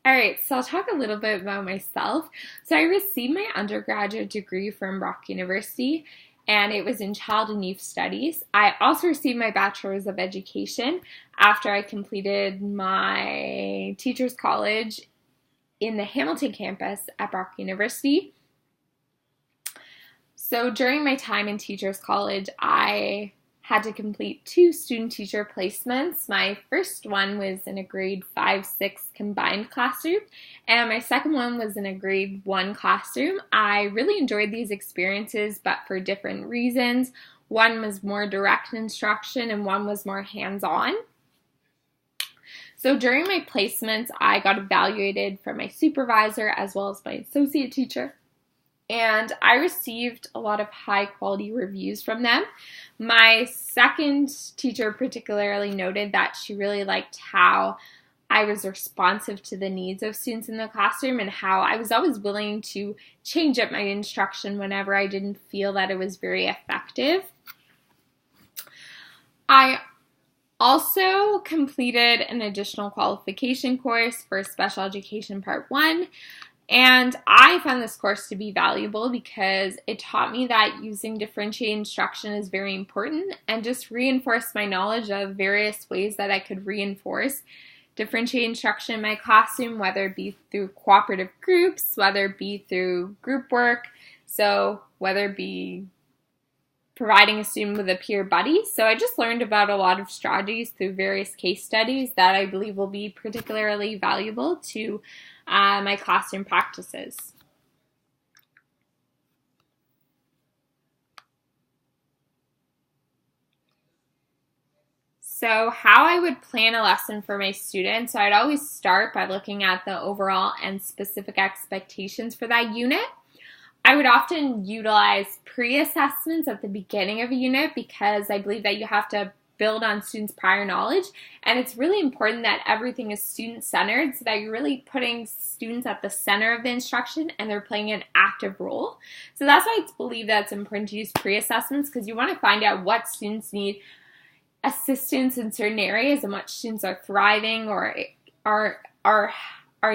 All right, so I'll talk a little bit about myself. So I received my undergraduate degree from Brock University, and it was in Child and Youth Studies. I also received my Bachelor's of Education after I completed my Teachers College in the Hamilton campus at Brock University. So during my time in Teachers College, I had to complete 2 student-teacher placements. My first one was in a grade 5-6 combined classroom, and my second one was in a grade 1 classroom. I really enjoyed these experiences, but for different reasons. One was more direct instruction, and one was more hands-on. So during my placements, I got evaluated from my supervisor as well as my associate teacher. And I received a lot of high quality reviews from them. My second teacher particularly noted that she really liked how I was responsive to the needs of students in the classroom and how I was always willing to change up my instruction whenever I didn't feel that it was very effective. I also completed an additional qualification course for Special Education Part 1. And I found this course to be valuable because it taught me that using differentiated instruction is very important and just reinforced my knowledge of various ways that I could reinforce differentiated instruction in my classroom, whether it be through cooperative groups, whether it be through group work, so whether it be providing a student with a peer buddy. So I just learned about a lot of strategies through various case studies that I believe will be particularly valuable to my classroom practices. So how I would plan a lesson for my students, so I'd always start by looking at the overall and specific expectations for that unit. I would often utilize pre-assessments at the beginning of a unit because I believe that you have to build on students' prior knowledge, and it's really important that everything is student-centered so that you're really putting students at the center of the instruction and they're playing an active role. So that's why I believe that it's important to use pre-assessments, because you want to find out what students need assistance in certain areas and what students are thriving or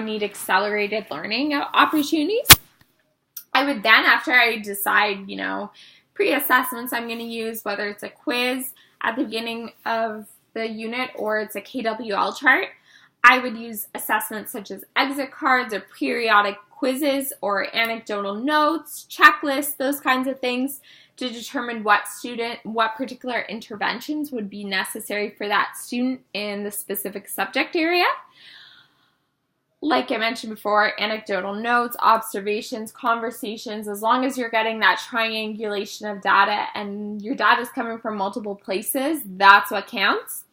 need accelerated learning opportunities. I would then, after I decide, pre-assessments I'm going to use, whether it's a quiz at the beginning of the unit or it's a KWL chart, I would use assessments such as exit cards or periodic quizzes or anecdotal notes, checklists, those kinds of things to determine what particular interventions would be necessary for that student in the specific subject area. Like I mentioned before, anecdotal notes, observations, conversations, as long as you're getting that triangulation of data and your data is coming from multiple places, that's what counts.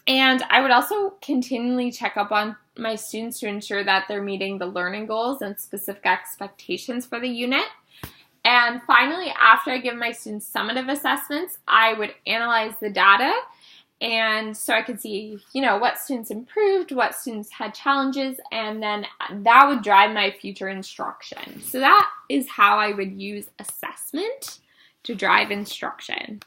And I would also continually check up on my students to ensure that they're meeting the learning goals and specific expectations for the unit. And finally, after I give my students summative assessments, I would analyze the data. And so I could see, what students improved, what students had challenges, and then that would drive my future instruction. So that is how I would use assessment to drive instruction.